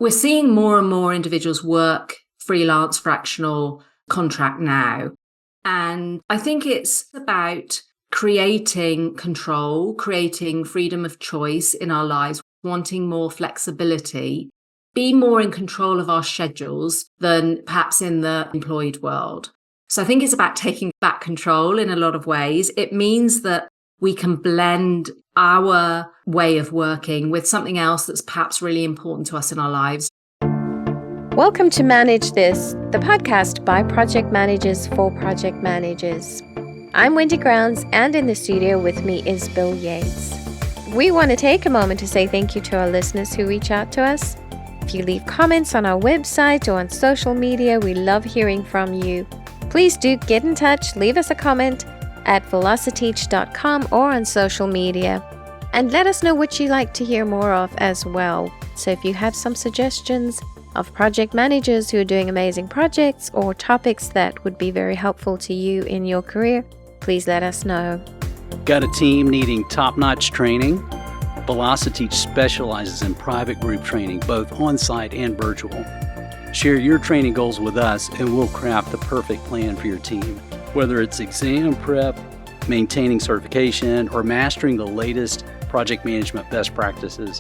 we're seeing more and more individuals work freelance, fractional, contract now. And I think it's about creating control, creating freedom of choice in our lives, wanting more flexibility, be more in control of our schedules than perhaps in the employed world. So I think it's about taking back control in a lot of ways. It means that we can blend our way of working with something else that's perhaps really important to us in our lives. Welcome to Manage This, the podcast by project managers for project managers. I'm Wendy Grounds, and in the studio with me is Bill Yates. We want to take a moment to say thank you to our listeners who reach out to us. If you leave comments on our website or on social media, we love hearing from you. Please do get in touch, leave us a comment at velociteach.com or on social media. And let us know what you'd like to hear more of as well. So if you have some suggestions of project managers who are doing amazing projects or topics that would be very helpful to you in your career, please let us know. Got a team needing top-notch training? VelociTeach specializes in private group training, both on-site and virtual. Share your training goals with us and we'll craft the perfect plan for your team. Whether it's exam prep, maintaining certification, or mastering the latest project management best practices,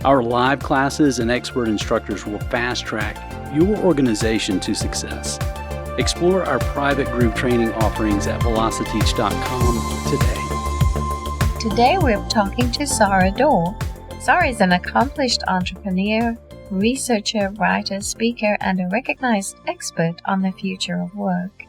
our live classes and expert instructors will fast-track your organization to success. Explore our private group training offerings at velociteach.com today. Today we're talking to Sarah Dorr. Sarah is an accomplished entrepreneur, researcher, writer, speaker, and a recognized expert on the future of work.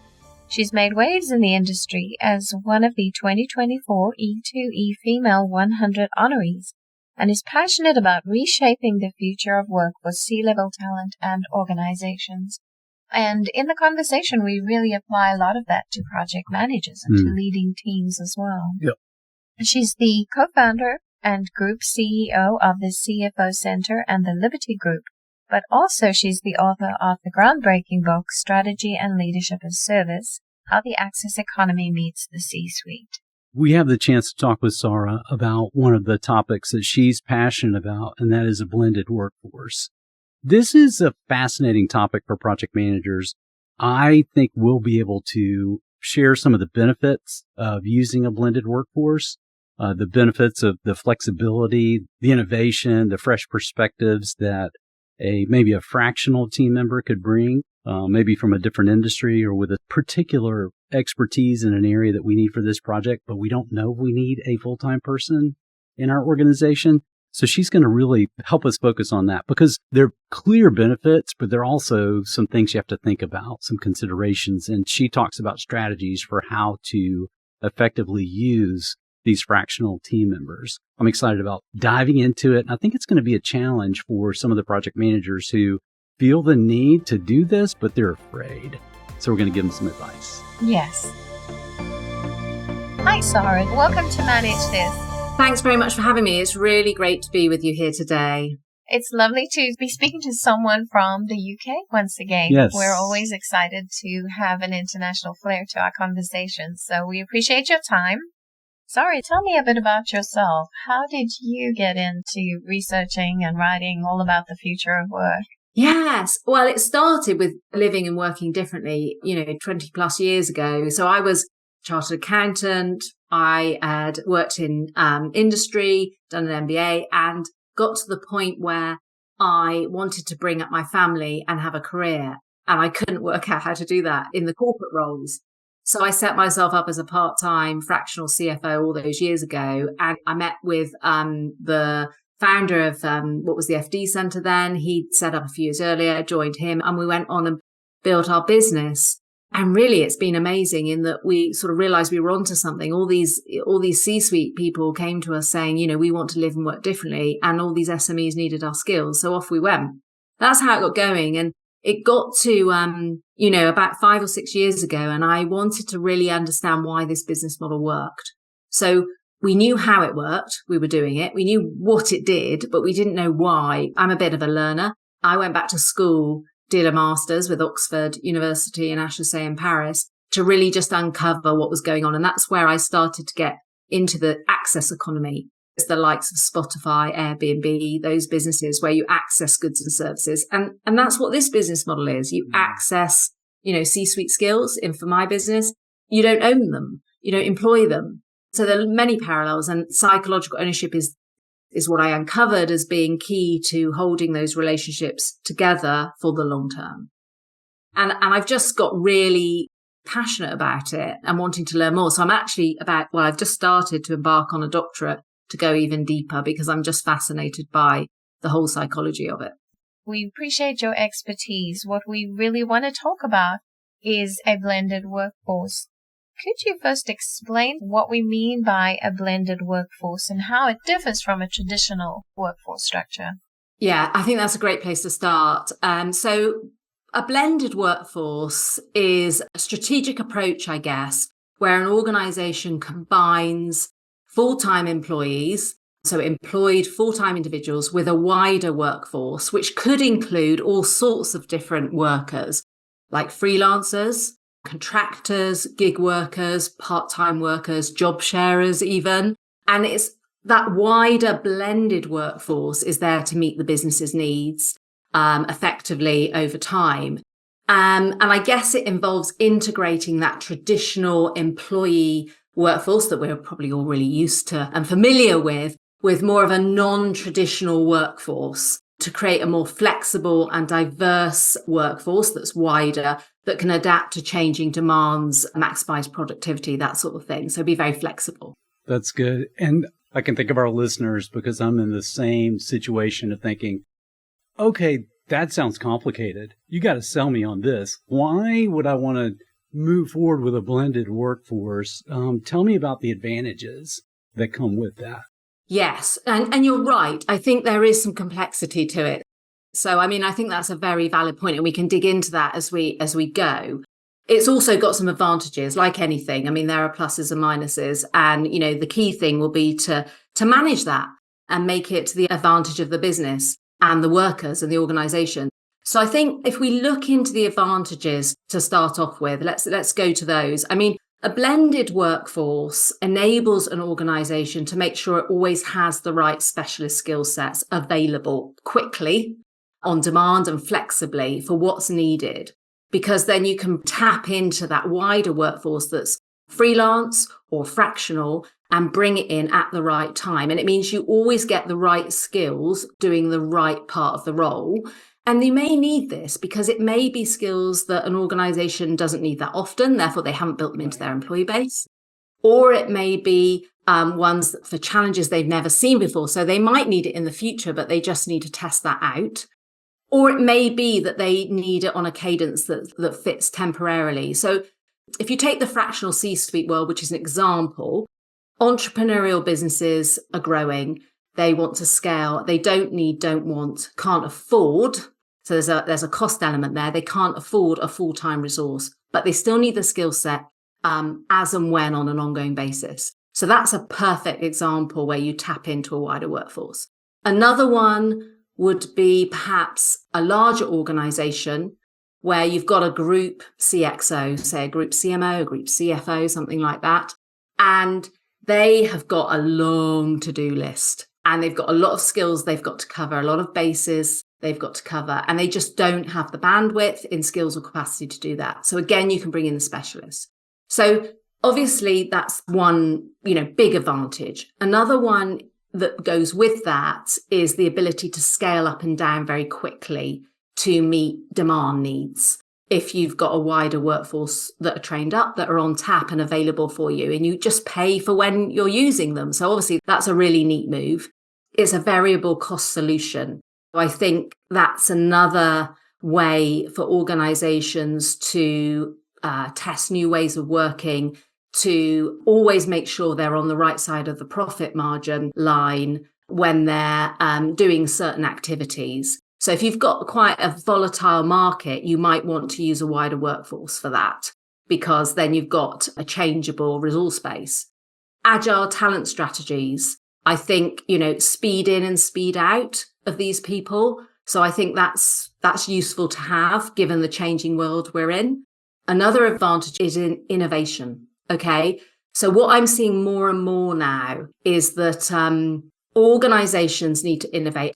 She's made waves in the industry as one of the 2024 E2E Female 100 honorees and is passionate about reshaping the future of work for C-level talent and organizations. And in the conversation, we really apply a lot of that to project managers and to leading teams as well. Yep. She's the co-founder and group CEO of the CFO Center and the Liberty Group, but also she's the author of the groundbreaking book, Strategy and Leadership as Service, How the Access Economy Meets the C-Suite. We have the chance to talk with Sarah about one of the topics that she's passionate about, and that is a blended workforce. This is a fascinating topic for project managers. I think we'll be able to share some of the benefits of using a blended workforce, the benefits of the flexibility, the innovation, the fresh perspectives that maybe a fractional team member could bring, maybe from a different industry or with a particular expertise in an area that we need for this project, but we don't know if we need a full-time person in our organization. So she's going to really help us focus on that because there are clear benefits, but there are also some things you have to think about, some considerations. And she talks about strategies for how to effectively use these fractional team members. I'm excited about diving into it. I think it's going to be a challenge for some of the project managers who feel the need to do this, but they're afraid. So we're going to give them some advice. Yes. Hi, Sarah. Welcome to Manage This. Thanks very much for having me. It's really great to be with you here today. It's lovely to be speaking to someone from the UK once again. Yes. We're always excited to have an international flair to our conversations, so we appreciate your time. Sorry, tell me a bit about yourself. How did you get into researching and writing all about the future of work? Yes. Well, it started with living and working differently, 20 plus years ago. So I was a chartered accountant. I had worked in industry, done an MBA, and got to the point where I wanted to bring up my family and have a career. And I couldn't work out how to do that in the corporate roles. So I set myself up as a part-time fractional CFO all those years ago. And I met with the founder of what was the FD Center then. He'd set up a few years earlier, I joined him, and we went on and built our business. And really, it's been amazing in that we sort of realized we were onto something. All these C-suite people came to us saying, we want to live and work differently. And all these SMEs needed our skills. So off we went. That's how it got going. And it got to, about 5 or 6 years ago. And I wanted to really understand why this business model worked. So we knew how it worked. We were doing it. We knew what it did, but we didn't know why. I'm a bit of a learner. I went back to school, did a master's with Oxford University and HEC in Paris to really just uncover what was going on. And that's where I started to get into the access economy. It's the likes of Spotify, Airbnb, those businesses where you access goods and services. And that's what this business model is. You access, C-suite skills. And for my business, you don't own them. You don't employ them. So there are many parallels, and psychological ownership is what I uncovered as being key to holding those relationships together for the long term. And I've just got really passionate about it and wanting to learn more. So I'm actually I've just started to embark on a doctorate to go even deeper because I'm just fascinated by the whole psychology of it. We appreciate your expertise. What we really want to talk about is a blended workforce. Could you first explain what we mean by a blended workforce and how it differs from a traditional workforce structure? Yeah, I think that's a great place to start. So a blended workforce is a strategic approach, I guess, where an organization combines full-time employees, so employed full-time individuals, with a wider workforce, which could include all sorts of different workers, like freelancers, contractors, gig workers, part-time workers, job sharers even. And it's that wider blended workforce is there to meet the business's needs effectively over time. And I guess it involves integrating that traditional employee workforce that we're probably all really used to and familiar with more of a non-traditional workforce to create a more flexible and diverse workforce that's wider, that can adapt to changing demands, maximize productivity, that sort of thing. So be very flexible. That's good. And I can think of our listeners because I'm in the same situation of thinking, okay, that sounds complicated. You got to sell me on this. Why would I want to move forward with a blended workforce? Tell me about the advantages that come with that. Yes. And you're right. I think there is some complexity to it. So, I think that's a very valid point, and we can dig into that as we go. It's also got some advantages, like anything. There are pluses and minuses. And, the key thing will be to manage that and make it to the advantage of the business and the workers and the organization. So I think if we look into the advantages to start off with, let's go to those. A blended workforce enables an organization to make sure it always has the right specialist skill sets available quickly, on demand and flexibly for what's needed, because then you can tap into that wider workforce that's freelance or fractional and bring it in at the right time. And it means you always get the right skills doing the right part of the role. And you may need this because it may be skills that an organization doesn't need that often, therefore they haven't built them into their employee base. Or it may be ones for challenges they've never seen before. So they might need it in the future, but they just need to test that out. Or it may be that they need it on a cadence that fits temporarily. So if you take the fractional C-suite world, which is an example, entrepreneurial businesses are growing. They want to scale. They don't want, can't afford. So there's a cost element there. They can't afford a full-time resource, but they still need the skill set as and when on an ongoing basis. So that's a perfect example where you tap into a wider workforce. Another one would be perhaps a larger organization where you've got a group CXO, say a group CMO, a group CFO, something like that. And they have got a long to-do list and they've got a lot of skills they've got to cover, a lot of bases they've got to cover, and they just don't have the bandwidth in skills or capacity to do that. So again, you can bring in the specialists. So obviously that's one, big advantage. Another one that goes with that is the ability to scale up and down very quickly to meet demand needs. If you've got a wider workforce that are trained up, that are on tap and available for you, and you just pay for when you're using them. So obviously that's a really neat move. It's a variable cost solution. I think that's another way for organizations to test new ways of working, to always make sure they're on the right side of the profit margin line when they're doing certain activities. So if you've got quite a volatile market, you might want to use a wider workforce for that, because then you've got a changeable resource base. Agile talent strategies, I think, speed in and speed out of these people. So I think that's useful to have given the changing world we're in. Another advantage is in innovation. Okay. So what I'm seeing more and more now is that organizations need to innovate.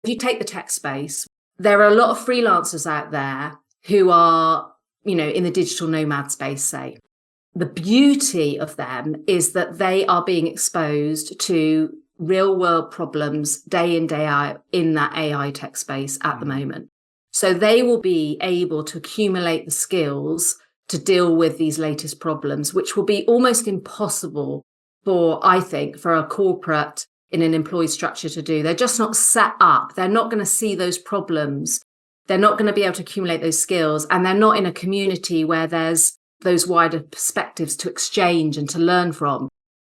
If you take the tech space, there are a lot of freelancers out there who are, in the digital nomad space, say. The beauty of them is that they are being exposed to real world problems day in, day out in that AI tech space at the moment. So they will be able to accumulate the skills to deal with these latest problems, which will be almost impossible for a corporate in an employee structure to do. They're just not set up. They're not going to see those problems. They're not going to be able to accumulate those skills. And they're not in a community where there's those wider perspectives to exchange and to learn from.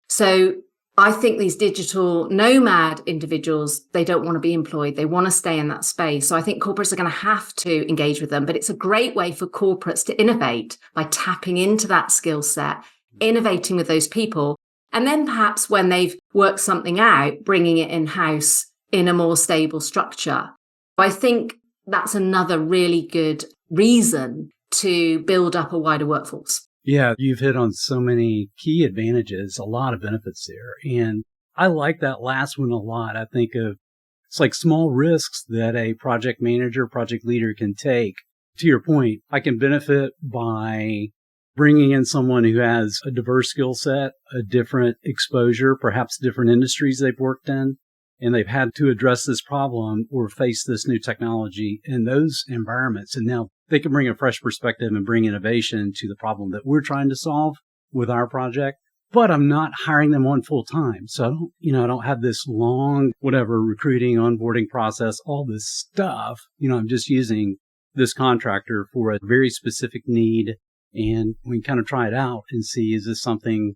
So I think these digital nomad individuals, they don't want to be employed. They want to stay in that space. So I think corporates are going to have to engage with them. But it's a great way for corporates to innovate by tapping into that skill set, innovating with those people. And then perhaps when they've worked something out, bringing it in-house in a more stable structure. I think that's another really good reason to build up a wider workforce. Yeah, you've hit on so many key advantages, a lot of benefits there. And I like that last one a lot. I think it's like small risks that a project manager, project leader can take. To your point, I can benefit by bringing in someone who has a diverse skill set, a different exposure, perhaps different industries they've worked in, and they've had to address this problem or face this new technology in those environments. And now they can bring a fresh perspective and bring innovation to the problem that we're trying to solve with our project. But I'm not hiring them on full time. So I don't have this long, recruiting, onboarding process, all this stuff. I'm just using this contractor for a very specific need. And we can kind of try it out and see, is this something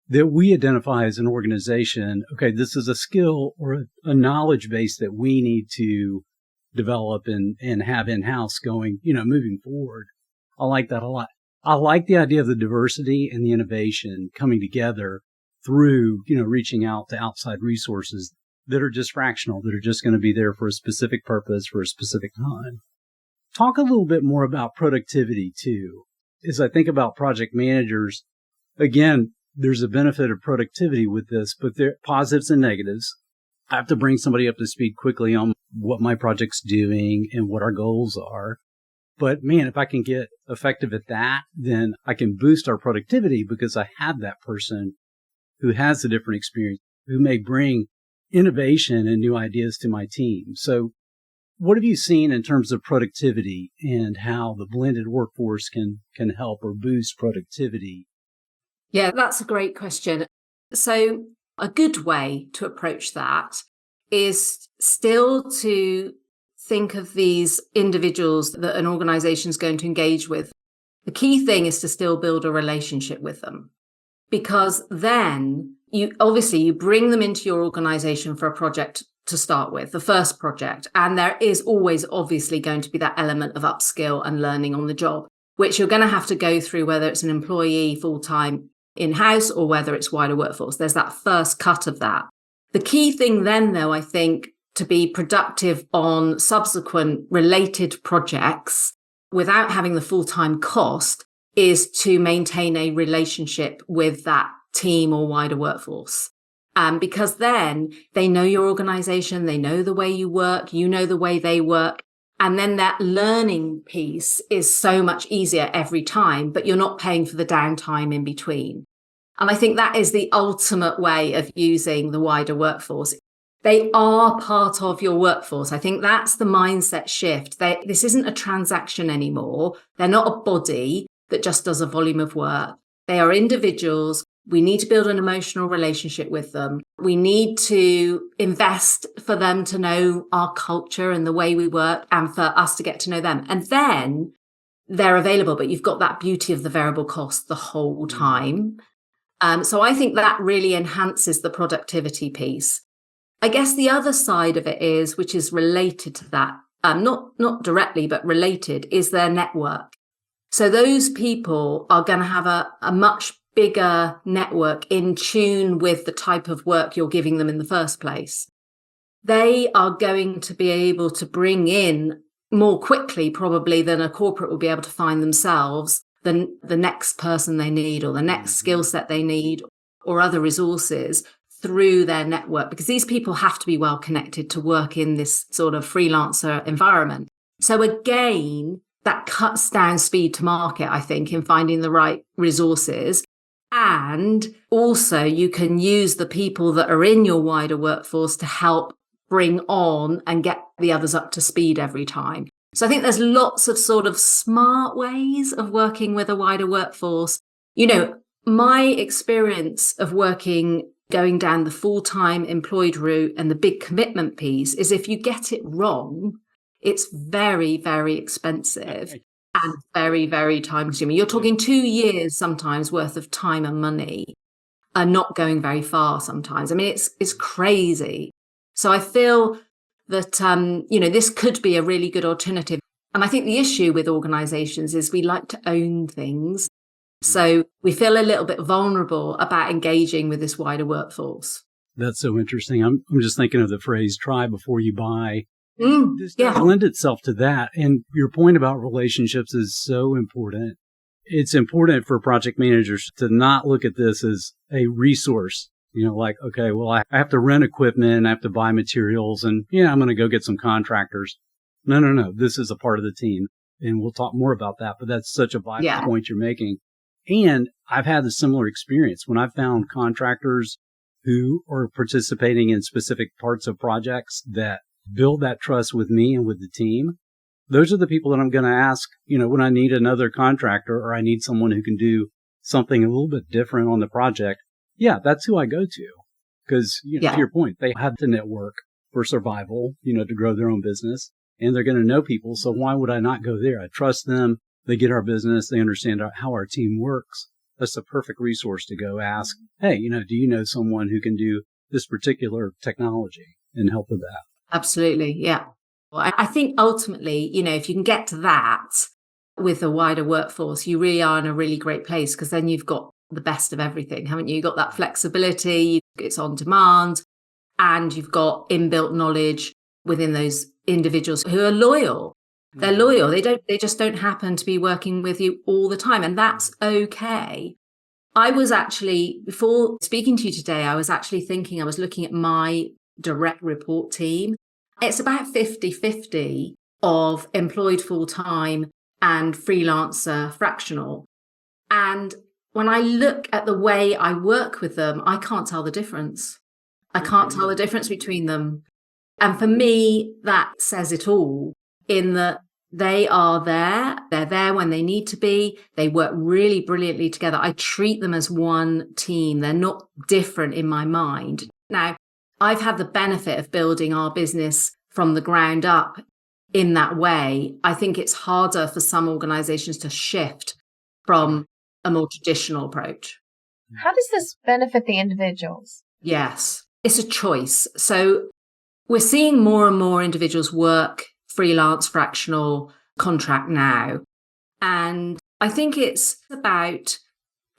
that we identify as an organization? Okay, this is a skill or a knowledge base that we need to develop and have in-house going, moving forward. I like that a lot. I like the idea of the diversity and the innovation coming together through, reaching out to outside resources that are just fractional, that are just going to be there for a specific purpose, for a specific time. Talk a little bit more about productivity too. As I think about project managers, again, there's a benefit of productivity with this, but there are positives and negatives. I have to bring somebody up to speed quickly on what my project's doing and what our goals are. But man, if I can get effective at that, then I can boost our productivity because I have that person who has a different experience, who may bring innovation and new ideas to my team. So what have you seen in terms of productivity and how the blended workforce can help or boost productivity? Yeah, that's a great question. So a good way to approach that is still to think of these individuals that an organization is going to engage with. The key thing is to still build a relationship with them, because then you bring them into your organization for a project to start with, the first project. And there is always obviously going to be that element of upskill and learning on the job, which you're going to have to go through, whether it's an employee full-time in-house or whether it's wider workforce. There's that first cut of that. The key thing then, though, I think, to be productive on subsequent related projects without having the full-time cost is to maintain a relationship with that team or wider workforce. Because then they know your organization, they know the way you work, you know the way they work. And then that learning piece is so much easier every time, but you're not paying for the downtime in between. And I think that is the ultimate way of using the wider workforce. They are part of your workforce. I think that's the mindset shift. This isn't a transaction anymore. They're not a body that just does a volume of work. They are individuals. We need to build an emotional relationship with them. We need to invest for them to know our culture and the way we work and for us to get to know them. And then they're available, but you've got that beauty of the variable cost the whole time. So I think that really enhances the productivity piece. I guess the other side of it is, which is related to that, not directly, but related, is their network. So those people are going to have a much bigger network in tune with the type of work you're giving them in the first place. They are going to be able to bring in more quickly, probably, than a corporate will be able to find themselves, the next person they need or the next skill set they need or other resources through their network, because these people have to be well connected to work in this sort of freelancer environment. So again, that cuts down speed to market, I think, in finding the right resources. And also you can use the people that are in your wider workforce to help bring on and get the others up to speed every time. So I think there's lots of sort of smart ways of working with a wider workforce. You know, my experience of going down the full-time employed route and the big commitment piece is if you get it wrong, it's very, very expensive and very, very time consuming. You're talking 2 years sometimes worth of time and money and not going very far sometimes. I mean, it's crazy. So I feel that, this could be a really good alternative. And I think the issue with organizations is we like to own things. So we feel a little bit vulnerable about engaging with this wider workforce. That's so interesting. I'm just thinking of the phrase, try before you buy. This Yeah. does lend itself to that. And your point about relationships is so important. It's important for project managers to not look at this as a resource. Like, okay, well, I have to rent equipment, I have to buy materials, and I'm going to go get some contractors. No. This is a part of the team. And we'll talk more about that. But that's such a vital point you're making. And I've had a similar experience when I've found contractors who are participating in specific parts of projects that build that trust with me and with the team. Those are the people that I'm going to ask, when I need another contractor or I need someone who can do something a little bit different on the project. Yeah, that's who I go to. Because, to your point, they have to network for survival, to grow their own business. And they're going to know people. So why would I not go there? I trust them. They get our business. They understand how our team works. That's a perfect resource to go ask, hey, do you know someone who can do this particular technology and help with that? Absolutely. Yeah. Well, I think ultimately, if you can get to that with a wider workforce, you really are in a really great place, because then you've got the best of everything, haven't you? You've got that flexibility, it's on demand, and you've got inbuilt knowledge within those individuals who are loyal. They're loyal. They just don't happen to be working with you all the time. And that's okay. I was actually, before speaking to you today, I was looking at my direct report team. It's about 50-50 of employed full-time and freelancer fractional. And when I look at the way I work with them, I can't tell the difference. I can't tell the difference between them. And for me, that says it all, in that they are there. They're there when they need to be. They work really brilliantly together. I treat them as one team. They're not different in my mind. Now, I've had the benefit of building our business from the ground up in that way. I think it's harder for some organizations to shift from a more traditional approach. How does this benefit the individuals? Yes, it's a choice. So we're seeing more and more individuals work freelance, fractional, contract now. And I think it's about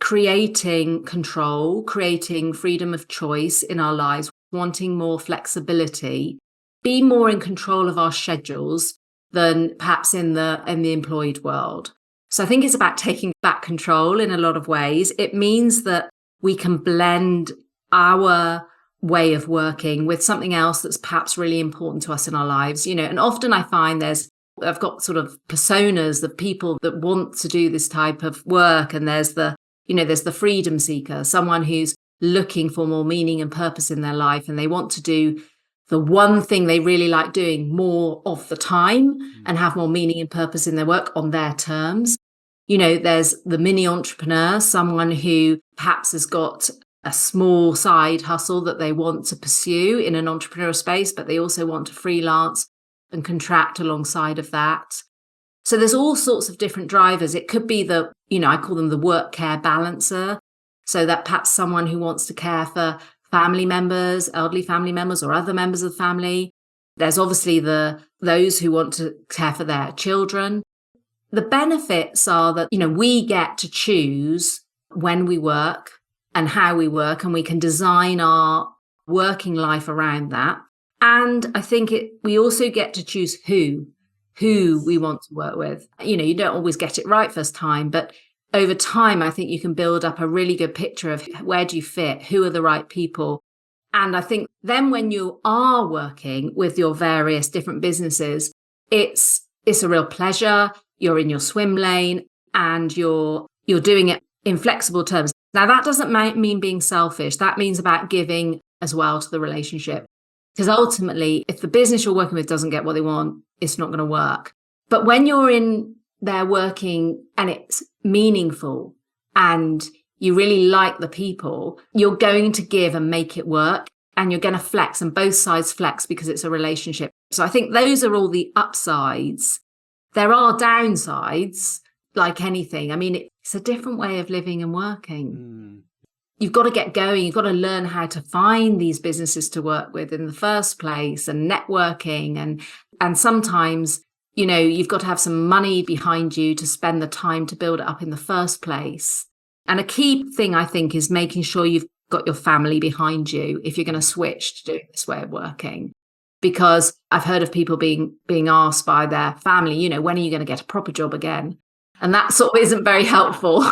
creating control, creating freedom of choice in our lives, wanting more flexibility, be more in control of our schedules than perhaps in the employed world. So I think it's about taking back control in a lot of ways. It means that we can blend our way of working with something else that's perhaps really important to us in our lives, and often I find I've got sort of personas of people that want to do this type of work. And there's the freedom seeker, someone who's looking for more meaning and purpose in their life. And they want to do the one thing they really like doing more of the time and have more meaning and purpose in their work on their terms. There's the mini entrepreneur, someone who perhaps has got a small side hustle that they want to pursue in an entrepreneurial space, but they also want to freelance and contract alongside of that. So there's all sorts of different drivers. It could be I call them the work care balancer. So that perhaps someone who wants to care for family members, elderly family members, or other members of the family. There's obviously those who want to care for their children. The benefits are that, we get to choose when we work and how we work, and we can design our working life around that. And I think we also get to choose who we want to work with. You don't always get it right first time, but over time, I think you can build up a really good picture of where do you fit, who are the right people. And I think then when you are working with your various different businesses, it's a real pleasure. You're in your swim lane and you're doing it in flexible terms. Now, that doesn't mean being selfish. That means about giving as well to the relationship. Because ultimately, if the business you're working with doesn't get what they want, it's not going to work. But when you're in there working and it's meaningful and you really like the people, you're going to give and make it work, and you're going to flex, and both sides flex because it's a relationship. So I think those are all the upsides. There are downsides, like anything. I mean, it's a different way of living and working. You've got to get going. You've got to learn how to find these businesses to work with in the first place, and networking. And sometimes, you've got to have some money behind you to spend the time to build it up in the first place. And a key thing, I think, is making sure you've got your family behind you if you're going to switch to doing this way of working. Because I've heard of people being asked by their family, when are you going to get a proper job again? And that sort of isn't very helpful.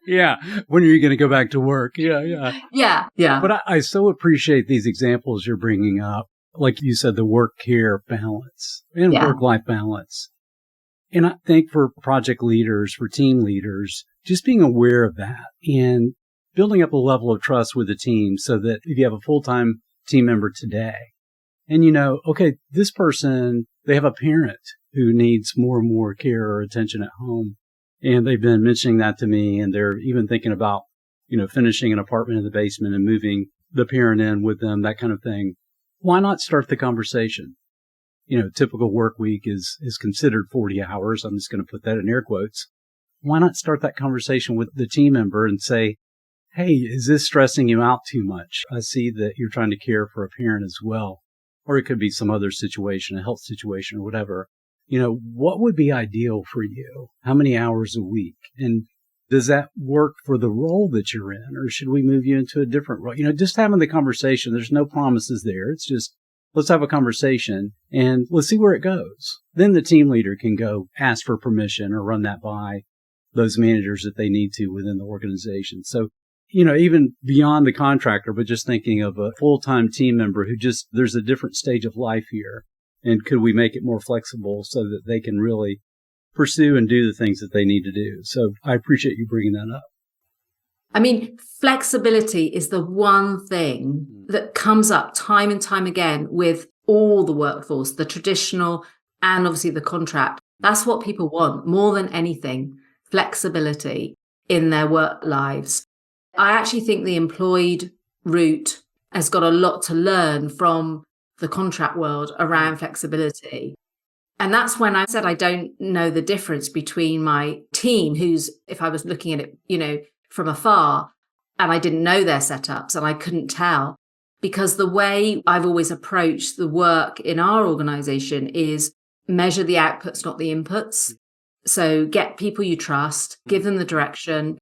Yeah. When are you going to go back to work? Yeah. But I so appreciate these examples you're bringing up. Like you said, the work-care balance and work-life balance. And I think for project leaders, for team leaders, just being aware of that and building up a level of trust with the team so that if you have a full-time team member today and okay, this person, they have a parent who needs more and more care or attention at home. And they've been mentioning that to me, and they're even thinking about, finishing an apartment in the basement and moving the parent in with them, that kind of thing. Why not start the conversation? Typical work week is considered 40 hours. I'm just going to put that in air quotes. Why not start that conversation with the team member and say, hey, is this stressing you out too much? I see that you're trying to care for a parent as well. Or it could be some other situation, a health situation or whatever. What would be ideal for you? How many hours a week? And does that work for the role that you're in? Or should we move you into a different role? Just having the conversation, there's no promises there. It's just, let's have a conversation and let's see where it goes. Then the team leader can go ask for permission or run that by those managers that they need to within the organization. So, even beyond the contractor, but just thinking of a full-time team member who there's a different stage of life here. And could we make it more flexible so that they can really pursue and do the things that they need to do? So I appreciate you bringing that up. I mean, flexibility is the one thing that comes up time and time again with all the workforce, the traditional and obviously the contract. That's what people want more than anything, flexibility in their work lives. I actually think the employed route has got a lot to learn from the contract world around flexibility. And that's when I said I don't know the difference between my team, who's, if I was looking at it, from afar, and I didn't know their setups and I couldn't tell, because the way I've always approached the work in our organization is measure the outputs, not the inputs. So get people you trust, give them the direction,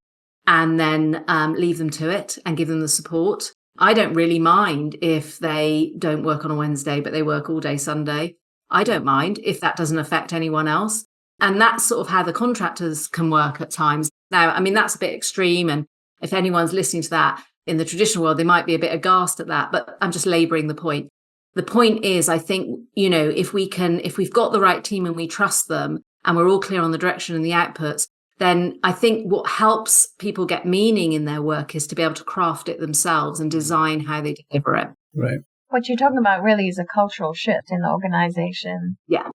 and then leave them to it and give them the support. I don't really mind if they don't work on a Wednesday, but they work all day Sunday. I don't mind if that doesn't affect anyone else. And that's sort of how the contractors can work at times. Now, I mean, that's a bit extreme. And if anyone's listening to that in the traditional world, they might be a bit aghast at that, but I'm just laboring the point. The point is, I think, if we've got the right team and we trust them and we're all clear on the direction and the outputs, then I think what helps people get meaning in their work is to be able to craft it themselves and design how they deliver it. Right. What you're talking about really is a cultural shift in the organization. Yeah.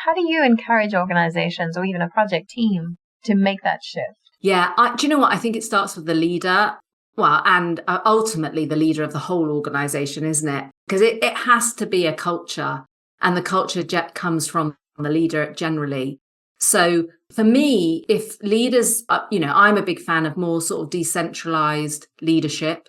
How do you encourage organizations or even a project team to make that shift? Yeah. Do you know what? I think it starts with the leader. Well, and ultimately the leader of the whole organization, isn't it? Because it has to be a culture, and the culture comes from the leader generally. So for me, if leaders, I'm a big fan of more sort of decentralized leadership.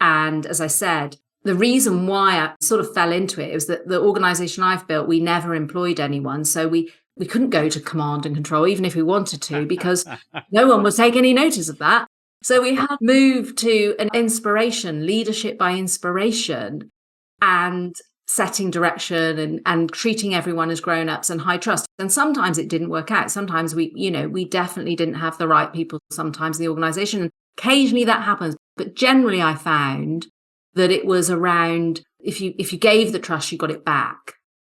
And as I said, the reason why I sort of fell into it is that the organization I've built, we never employed anyone. So we couldn't go to command and control, even if we wanted to, because no one would take any notice of that. So we had moved to an inspiration, leadership by inspiration. And setting direction and treating everyone as grown-ups and high trust. And sometimes it didn't work out. Sometimes we definitely didn't have the right people sometimes in the organization. Occasionally that happens. But generally I found that it was around, if you gave the trust, you got it back.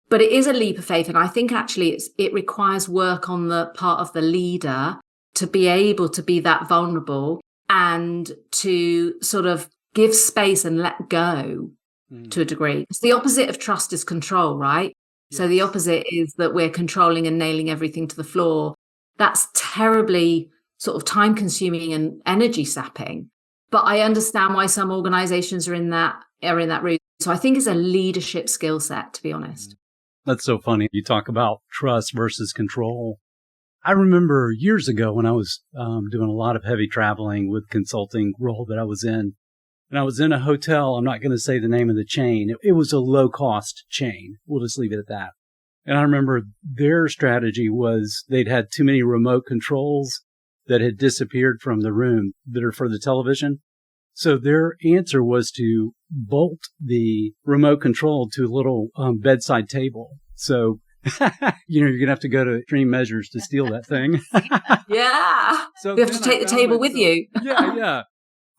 But it is a leap of faith. And I think actually it requires work on the part of the leader to be able to be that vulnerable and to sort of give space and let go to a degree. It's the opposite of trust is control, right? Yes. So the opposite is that we're controlling and nailing everything to the floor. That's terribly sort of time consuming and energy sapping. But I understand why some organizations are in that route. So I think it's a leadership skill set, to be honest. That's so funny. You talk about trust versus control. I remember years ago when I was doing a lot of heavy traveling with consulting role that I was in. And I was in a hotel. I'm not going to say the name of the chain. It was a low-cost chain. We'll just leave it at that. And I remember their strategy was they'd had too many remote controls that had disappeared from the room that are for the television. So their answer was to bolt the remote control to a little bedside table. So, you're going to have to go to extreme measures to steal that thing. Yeah. So you have to take the table with you. Yeah.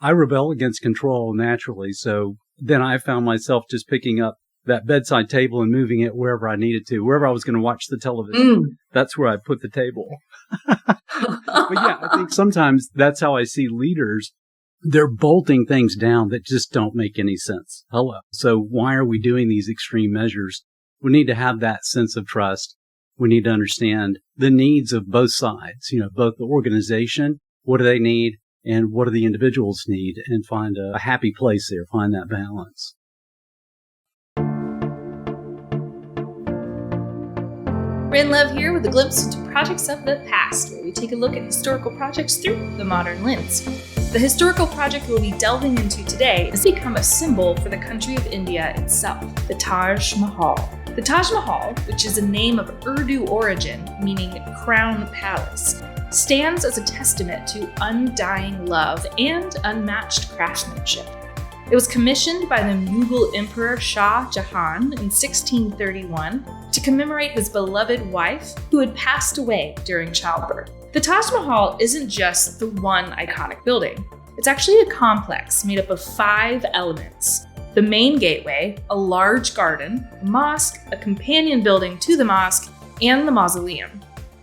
I rebel against control naturally. So then I found myself just picking up that bedside table and moving it wherever I needed to, wherever I was going to watch the television. That's where I put the table. But yeah, I think sometimes that's how I see leaders. They're bolting things down that just don't make any sense. Hello. So why are we doing these extreme measures? We need to have that sense of trust. We need to understand the needs of both sides, both the organization, what do they need, and what do the individuals need, and find a happy place there, find that balance. Rin Love here with a glimpse into projects of the past, where we take a look at historical projects through the modern lens. The historical project we'll be delving into today has become a symbol for the country of India itself, the Taj Mahal. The Taj Mahal, which is a name of Urdu origin, meaning crown palace, stands as a testament to undying love and unmatched craftsmanship. It was commissioned by the Mughal Emperor Shah Jahan in 1631 to commemorate his beloved wife who had passed away during childbirth. The Taj Mahal isn't just the one iconic building. It's actually a complex made up of 5 elements. The main gateway, a large garden, a mosque, a companion building to the mosque, and the mausoleum.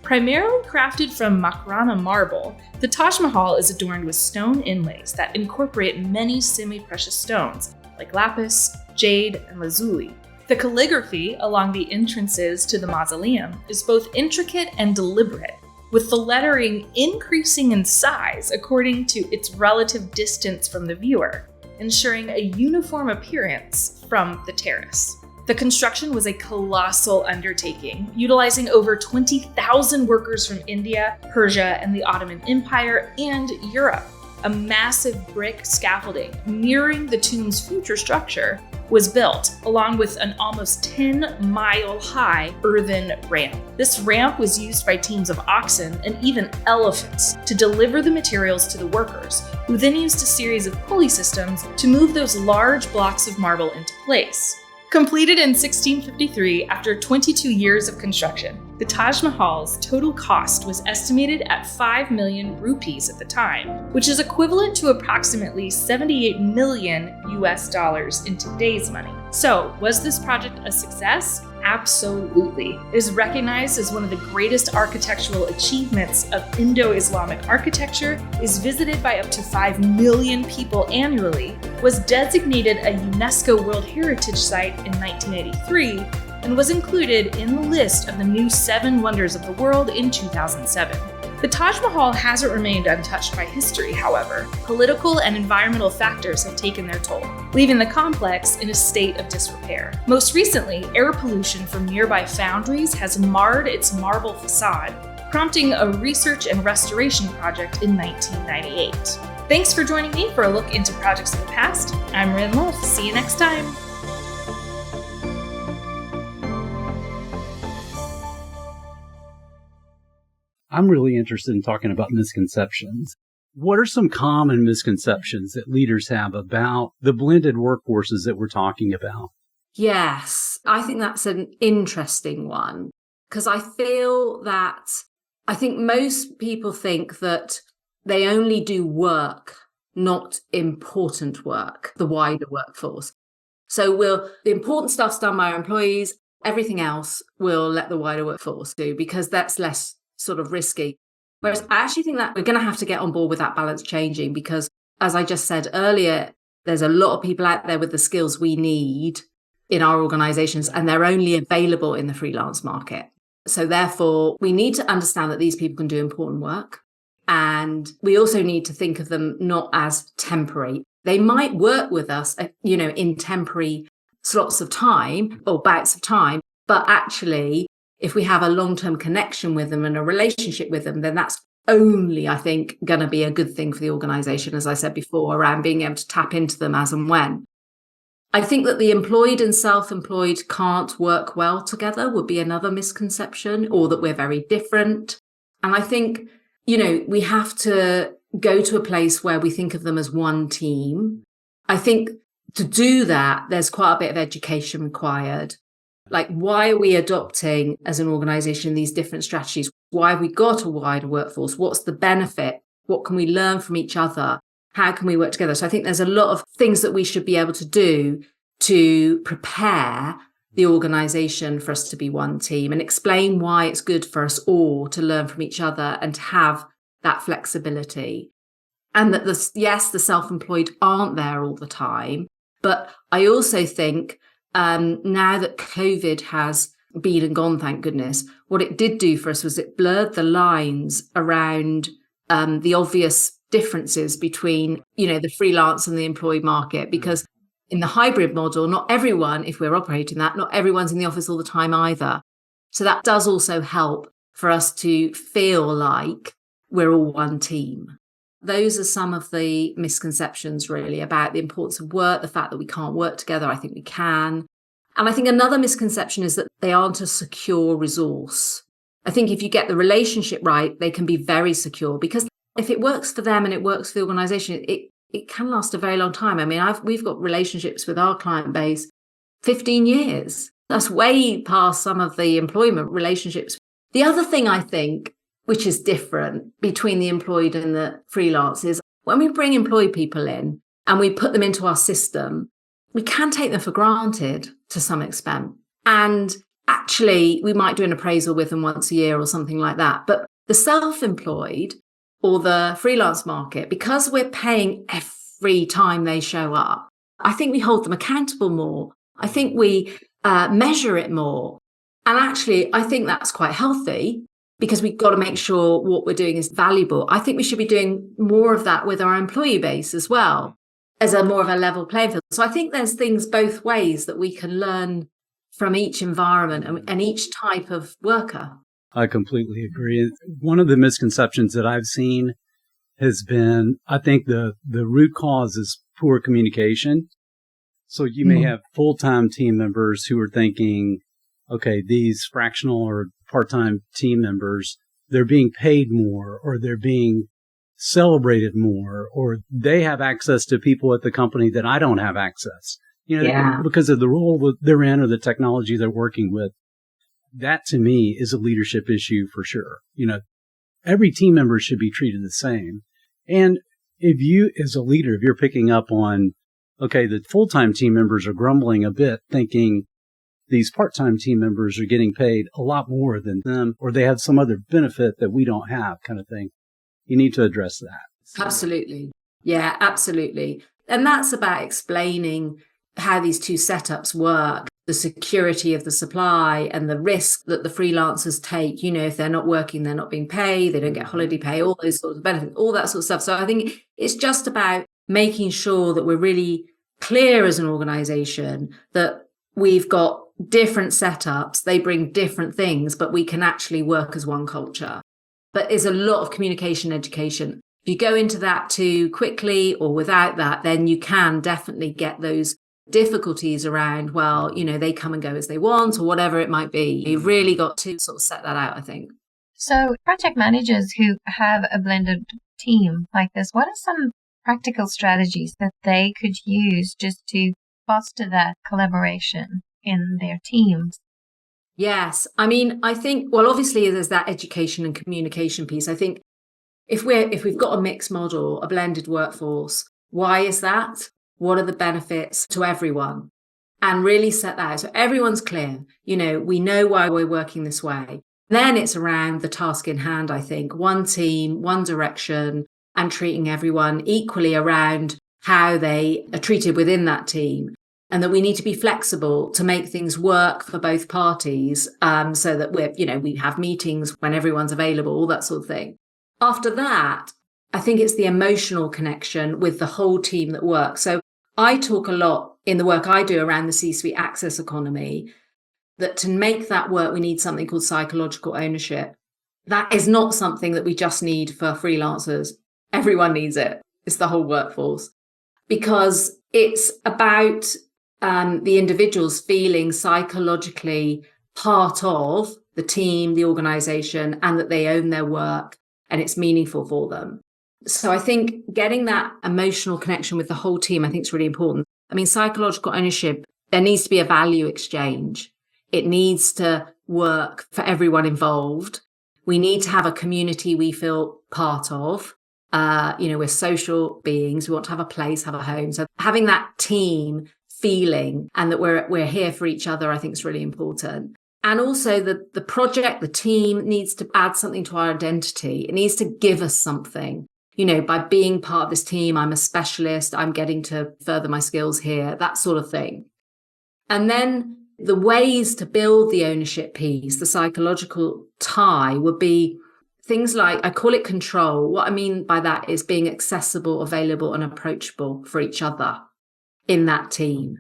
Primarily crafted from Makrana marble, the Taj Mahal is adorned with stone inlays that incorporate many semi-precious stones, like lapis, jade, and lazuli. The calligraphy along the entrances to the mausoleum is both intricate and deliberate, with the lettering increasing in size according to its relative distance from the viewer, ensuring a uniform appearance from the terrace. The construction was a colossal undertaking, utilizing over 20,000 workers from India, Persia, and the Ottoman Empire, and Europe. A massive brick scaffolding, mirroring the tomb's future structure, was built, along with an almost 10-mile-high earthen ramp. This ramp was used by teams of oxen and even elephants to deliver the materials to the workers, who then used a series of pulley systems to move those large blocks of marble into place. Completed in 1653 after 22 years of construction, the Taj Mahal's total cost was estimated at 5 million rupees at the time, which is equivalent to approximately $78 million in today's money. So, was this project a success? Absolutely. It is recognized as one of the greatest architectural achievements of Indo-Islamic architecture, is visited by up to 5 million people annually, was designated a UNESCO World Heritage Site in 1983, and was included in the list of the new 7 Wonders of the World in 2007. The Taj Mahal hasn't remained untouched by history, however. Political and environmental factors have taken their toll, leaving the complex in a state of disrepair. Most recently, air pollution from nearby foundries has marred its marble facade, prompting a research and restoration project in 1998. Thanks for joining me for a look into projects of the past. I'm Rin Love. See you next time. I'm really interested in talking about misconceptions. What are some common misconceptions that leaders have about the blended workforces that we're talking about? Yes, I think that's an interesting one, because I think most people think that they only do work, not important work, the wider workforce. So the important stuff's done by our employees, everything else we'll let the wider workforce do because that's less sort of risky. Whereas I actually think that we're going to have to get on board with that balance changing because, as I just said earlier, there's a lot of people out there with the skills we need in our organizations, and they're only available in the freelance market. So therefore, we need to understand that these people can do important work. And we also need to think of them not as temporary. They might work with us, in temporary slots of time or bouts of time. But actually, if we have a long-term connection with them and a relationship with them, then that's only, I think, going to be a good thing for the organization, as I said before, around being able to tap into them as and when. I think that the employed and self-employed can't work well together would be another misconception, or that we're very different. And I think, we have to go to a place where we think of them as one team. I think to do that, there's quite a bit of education required. Like, why are we adopting as an organization these different strategies? Why have we got a wider workforce? What's the benefit? What can we learn from each other? How can we work together? So I think there's a lot of things that we should be able to do to prepare the organization for us to be one team and explain why it's good for us all to learn from each other and to have that flexibility. And that the self-employed aren't there all the time. But I also think now that COVID has been and gone, thank goodness, what it did do for us was it blurred the lines around the obvious differences between, the freelance and the employed market. Because in the hybrid model, not everyone, if we're operating that, not everyone's in the office all the time either. So that does also help for us to feel like we're all one team. Those are some of the misconceptions really about the importance of work, the fact that we can't work together. I think we can. And I think another misconception is that they aren't a secure resource. I think if you get the relationship right, they can be very secure, because if it works for them and it works for the organization, it can last a very long time. I mean, we've got relationships with our client base 15 years. That's way past some of the employment relationships. The other thing I think, which is different between the employed and the freelance, is when we bring employed people in and we put them into our system, we can take them for granted to some extent. And actually, we might do an appraisal with them once a year or something like that. But the self-employed or the freelance market, because we're paying every time they show up, I think we hold them accountable more. I think we measure it more. And actually, I think that's quite healthy, because we've got to make sure what we're doing is valuable. I think we should be doing more of that with our employee base as well, as a more of a level playing field. So I think there's things both ways that we can learn from each environment and each type of worker. I completely agree. One of the misconceptions that I've seen has been, I think the root cause is poor communication. So you may have full-time team members who are thinking, okay, these fractional or part-time team members, they're being paid more, or they're being celebrated more, or they have access to people at the company that I don't have access, because of the role they're in or the technology they're working with. That to me is a leadership issue for sure. Every team member should be treated the same. And if you, as a leader, if you're picking up on, okay, the full-time team members are grumbling a bit, thinking these part-time team members are getting paid a lot more than them, or they have some other benefit that we don't have, kind of thing. You need to address that. Absolutely. Yeah, absolutely. And that's about explaining how these two setups work, the security of the supply and the risk that the freelancers take. If they're not working, they're not being paid, they don't get holiday pay, all those sorts of benefits, all that sort of stuff. So I think it's just about making sure that we're really clear as an organization that we've got different setups, they bring different things, but we can actually work as one culture. But there's a lot of communication education. If you go into that too quickly or without that, then you can definitely get those difficulties around, they come and go as they want or whatever it might be. You've really got to sort of set that out, I think. So project managers who have a blended team like this, what are some practical strategies that they could use just to foster that collaboration in their teams? Yes. I mean, I think, well, obviously there's that education and communication piece. I think if we've got a mixed model, a blended workforce, why is that? What are the benefits to everyone? And really set that out. So everyone's clear. We know why we're working this way. Then it's around the task in hand, I think. One team, one direction, and treating everyone equally around how they are treated within that team. And that we need to be flexible to make things work for both parties, so that we have meetings when everyone's available, all that sort of thing. After that, I think it's the emotional connection with the whole team that works. So I talk a lot in the work I do around the C-suite access economy, that to make that work, we need something called psychological ownership. That is not something that we just need for freelancers. Everyone needs it. It's the whole workforce, because it's about the individuals feeling psychologically part of the team, the organization, and that they own their work and it's meaningful for them. So I think getting that emotional connection with the whole team, I think is really important. I mean, psychological ownership, there needs to be a value exchange. It needs to work for everyone involved. We need to have a community we feel part of. We're social beings. We want to have a place, have a home. So having that team feeling and that we're here for each other, I think is really important. And also the project, the team needs to add something to our identity. It needs to give us something. By being part of this team, I'm a specialist, I'm getting to further my skills here, that sort of thing. And then the ways to build the ownership piece, the psychological tie, would be things like, I call it control. What I mean by that is being accessible, available, and approachable for each other in that team.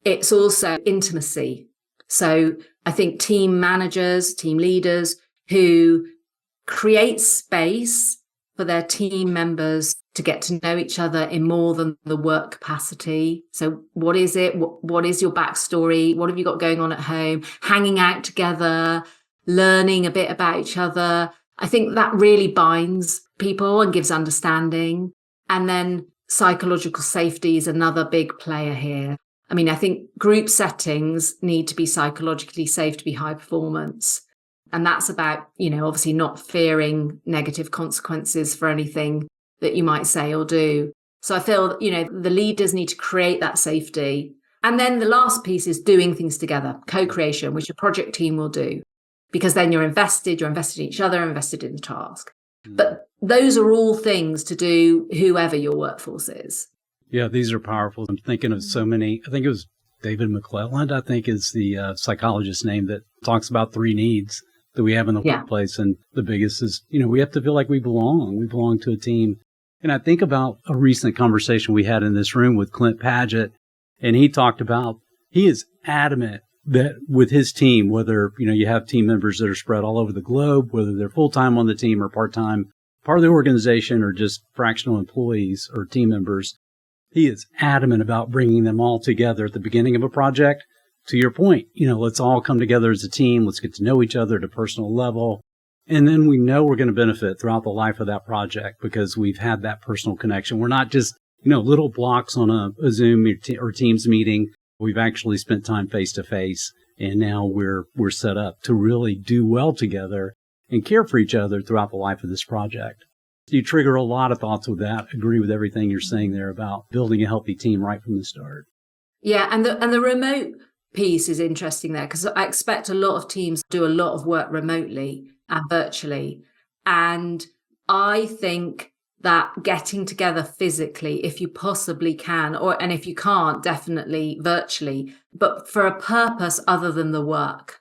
It's also intimacy. So I think team managers, team leaders who create space for their team members to get to know each other in more than the work capacity. So what is it? What is your backstory? What have you got going on at home? Hanging out together, learning a bit about each other. I think that really binds people and gives understanding. And then psychological safety is another big player here. I mean, I think group settings need to be psychologically safe to be high performance. And that's about, obviously not fearing negative consequences for anything that you might say or do. So I feel, the leaders need to create that safety. And then the last piece is doing things together, co-creation, which a project team will do, because then you're invested in each other, invested in the task. But those are all things to do whoever your workforce is. Yeah, these are powerful. I'm thinking of so many. I think it was David McClelland, I think is the psychologist's name, that talks about 3 needs that we have in the workplace. And the biggest is, we have to feel like we belong. We belong to a team. And I think about a recent conversation we had in this room with Clint Padgett, and he talked about, he is adamant that with his team, whether, you have team members that are spread all over the globe, whether they're full-time on the team or part-time, part of the organization, or just fractional employees or team members, he is adamant about bringing them all together at the beginning of a project. To your point, let's all come together as a team. Let's get to know each other at a personal level. And then we know we're going to benefit throughout the life of that project because we've had that personal connection. We're not just, little blocks on a Zoom or Teams meeting. We've actually spent time face to face, and now we're set up to really do well together and care for each other throughout the life of this project. You trigger a lot of thoughts with that. Agree with everything you're saying there about building a healthy team right from the start. Yeah, and the remote piece is interesting there, because I expect a lot of teams do a lot of work remotely and virtually. And I think that getting together physically, if you possibly can, and if you can't, definitely virtually, but for a purpose other than the work,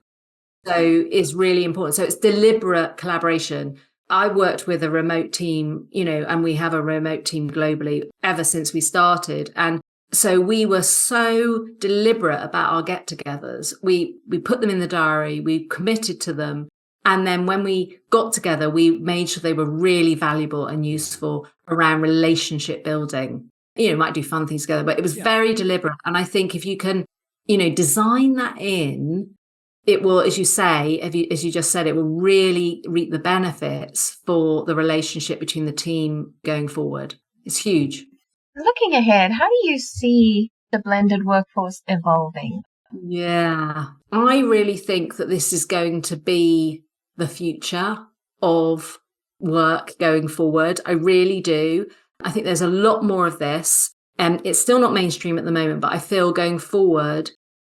so is really important. So it's deliberate collaboration. I worked with a remote team, and we have a remote team globally ever since we started. And so we were so deliberate about our get-togethers. We put them in the diary, we committed to them. And then when we got together, we made sure they were really valuable and useful around relationship building. Might do fun things together, but it was very deliberate. And I think if you can, design that in, it will, as you say, as you just said, it will really reap the benefits for the relationship between the team going forward. It's huge. Looking ahead, how do you see the blended workforce evolving? Yeah, I really think that this is going to be the future of work going forward. I really do. I think there's a lot more of this. And it's still not mainstream at the moment, but I feel going forward,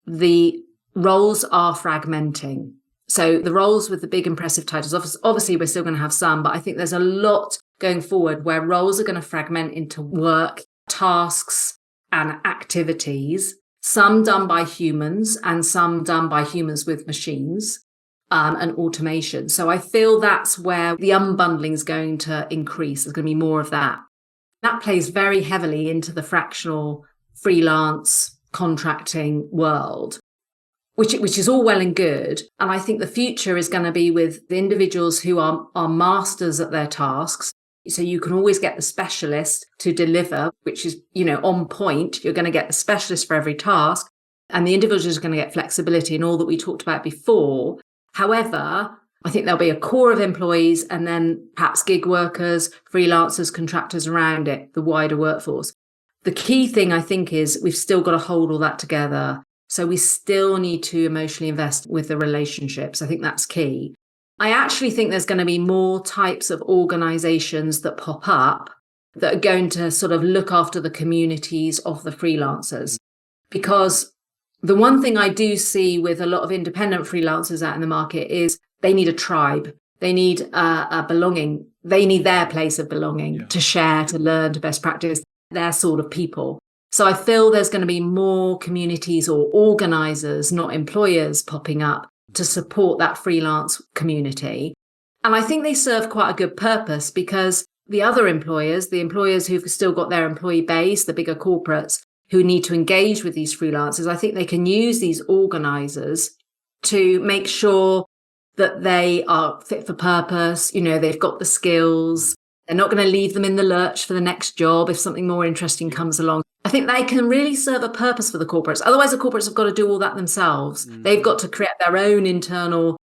the roles are fragmenting. So the roles with the big impressive titles, obviously we're still going to have some, but I think there's a lot going forward where roles are going to fragment into work, tasks, and activities, some done by humans and some done by humans with machines and automation. So I feel that's where the unbundling is going to increase. There's going to be more of that. That plays very heavily into the fractional freelance contracting world, which is all well and good. And I think the future is going to be with the individuals who are masters at their tasks. So you can always get the specialist to deliver, which is, on point. You're going to get the specialist for every task, and the individual is going to get flexibility and all that we talked about before. However, I think there'll be a core of employees and then perhaps gig workers, freelancers, contractors around it, the wider workforce. The key thing, I think, is we've still got to hold all that together. So we still need to emotionally invest with the relationships. I think that's key. I actually think there's going to be more types of organizations that pop up that are going to sort of look after the communities of the freelancers. Because the one thing I do see with a lot of independent freelancers out in the market is they need a tribe. They need a belonging. They need their place of belonging to share, to learn, to best practice, their sort of people. So I feel there's going to be more communities or organizers, not employers, popping up to support that freelance community. And I think they serve quite a good purpose because the other employers, the employers who've still got their employee base, the bigger corporates who need to engage with these freelancers, I think they can use these organizers to make sure that they are fit for purpose. They've got the skills. They're not going to leave them in the lurch for the next job if something more interesting comes along. I think they can really serve a purpose for the corporates. Otherwise, the corporates have got to do all that themselves. They've got to create their own internal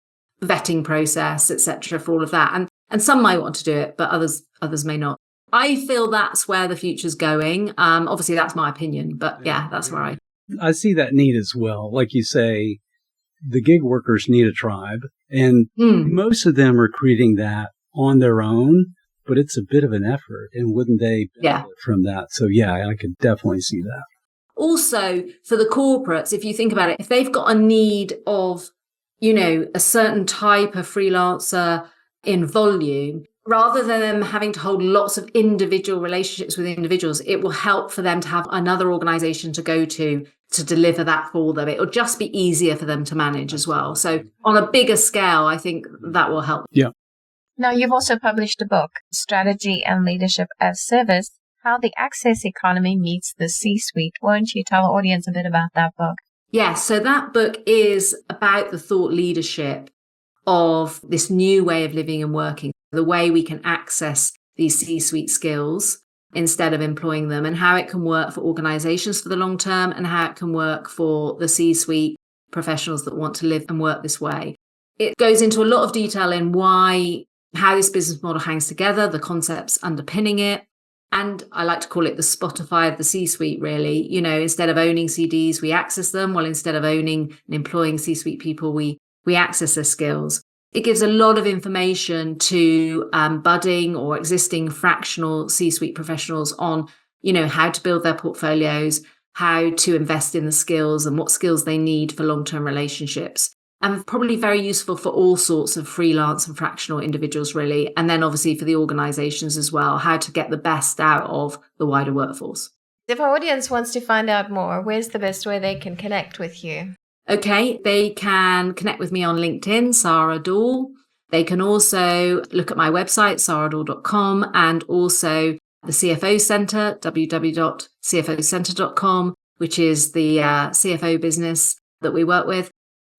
vetting process, etc., for all of that. And some might want to do it, but others may not. I feel that's where the future's going. Obviously, that's my opinion, but yeah, that's where I see that need as well. Like you say, the gig workers need a tribe, and most of them are creating that on their own. But it's a bit of an effort, and wouldn't they benefit from that? So yeah, I could definitely see that. Also, for the corporates, if you think about it, if they've got a need of, a certain type of freelancer in volume, rather than them having to hold lots of individual relationships with individuals, it will help for them to have another organization to go to deliver that for them. It'll just be easier for them to manage as well. So on a bigger scale, I think that will help. Yeah. Now, you've also published a book, Strategy and Leadership as Service, How the Access Economy Meets the C-Suite. Won't you tell our audience a bit about that book? Yes, so that book is about the thought leadership of this new way of living and working, the way we can access these C-suite skills instead of employing them, and how it can work for organizations for the long term and how it can work for the C-suite professionals that want to live and work this way. It goes into a lot of detail in how this business model hangs together, the concepts underpinning it. And I like to call it the Spotify of the C-suite, really. Instead of owning CDs, we access them. Well, instead of owning and employing C-suite people, we access their skills. It gives a lot of information to budding or existing fractional C-suite professionals on, how to build their portfolios, how to invest in the skills and what skills they need for long-term relationships. And probably very useful for all sorts of freelance and fractional individuals, really. And then obviously for the organizations as well, how to get the best out of the wider workforce. If our audience wants to find out more, where's the best way they can connect with you? Okay, they can connect with me on LinkedIn, Sarah Dahl. They can also look at my website, sarahdahl.com, and also the CFO Centre, www.cfocentre.com, which is the CFO business that we work with.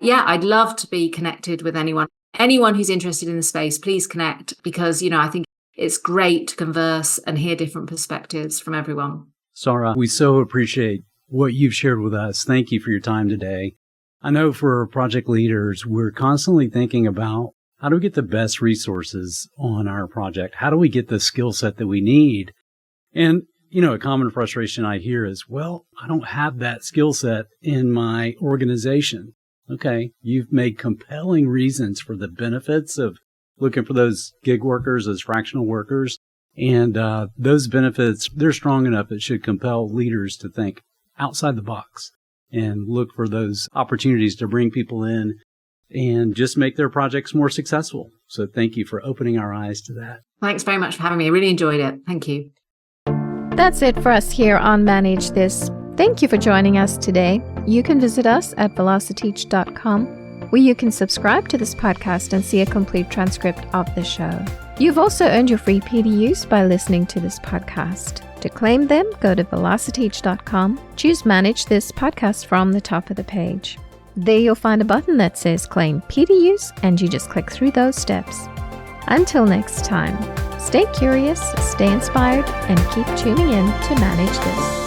Yeah, I'd love to be connected with anyone. Anyone who's interested in the space, please connect because, I think it's great to converse and hear different perspectives from everyone. Sarah, we so appreciate what you've shared with us. Thank you for your time today. I know for project leaders, we're constantly thinking about how do we get the best resources on our project? How do we get the skill set that we need? And, A common frustration I hear is, well, I don't have that skill set in my organization. Okay, you've made compelling reasons for the benefits of looking for those gig workers, those fractional workers. And those benefits, they're strong enough it should compel leaders to think outside the box and look for those opportunities to bring people in and just make their projects more successful. So thank you for opening our eyes to that. Thanks very much for having me. I really enjoyed it. Thank you. That's it for us here on Manage This. Thank you for joining us today. You can visit us at velociteach.com, where you can subscribe to this podcast and see a complete transcript of the show. You've also earned your free PDUs by listening to this podcast. To claim them, go to velociteach.com, choose Manage This podcast from the top of the page. There you'll find a button that says Claim PDUs, and you just click through those steps. Until next time, stay curious, stay inspired, and keep tuning in to Manage This.